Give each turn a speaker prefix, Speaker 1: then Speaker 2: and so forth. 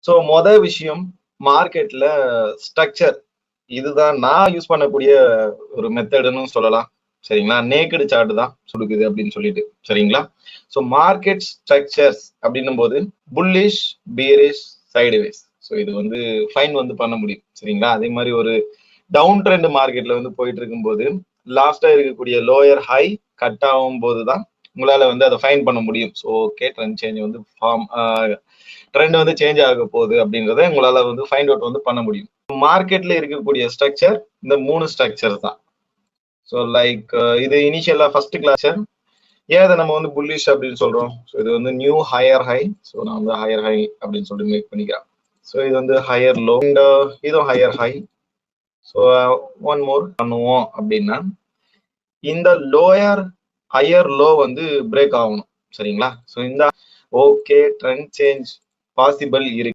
Speaker 1: So விஷயம் மார்க்கெட்ல structure. இதுதான் நான் யூஸ் பண்ணக்கூடிய ஒரு மெத்தடுன்னு சொல்லலாம். சரிங்களா? நேக்கடு சார்ட் தான் கொடுக்குது அப்படின்னு சொல்லிட்டு. சரிங்களா? ஸோ மார்க்கெட் ஸ்ட்ரக்சர்ஸ் அப்படின்னும் போது புல்லிஷ், பியரிஷ், சைடுவேஸ். ஸோ இது வந்து ஃபைன் வந்து பண்ண முடியும். சரிங்களா? அதே மாதிரி ஒரு டவுன் ட்ரெண்ட் மார்க்கெட்ல வந்து போயிட்டு இருக்கும்போது லாஸ்டா இருக்கக்கூடிய லோயர் ஹை கட் ஆகும் போதுதான் உங்களால வந்து அதை ஃபைன் பண்ண முடியும். ஸோ ஓகே, ட்ரெண்ட் சேஞ்ச் வந்து ட்ரெண்ட் வந்து சேஞ்ச் ஆக போகுது அப்படின்றத உங்களால வந்து ஃபைண்ட் அவுட் வந்து பண்ண முடியும். மார்க்கெட்ல இருக்கக்கூடிய ஸ்ட்ரக்சர் இந்த 3 ஸ்ட்ரக்சர் தான். ஸோ லைக் இது இனிஷியலா ஃபர்ஸ்ட் கிளாஸ். ஏன் அதை நம்ம வந்து புல்லிஷ் அப்படின்னு சொல்றோம்? ஸோ இது வந்து நியூ ஹையர் ஹை. ஸோ நான் வந்து ஹையர் ஹை அப்படின்னு சொல்லிட்டு மேக் பண்ணிக்கிறேன். ஸோ இது வந்து ஹையர் லோ, இதுவும் higher high. So one more பண்ணுவோம் அப்படின்னா இந்த லோயர் ஹையர் லோ வந்து பிரேக் ஆகணும். சரிங்களா? ஸோ இந்த ஓகே ட்ரெண்ட் சேஞ்ச் பாசிபிள் இருக்கு.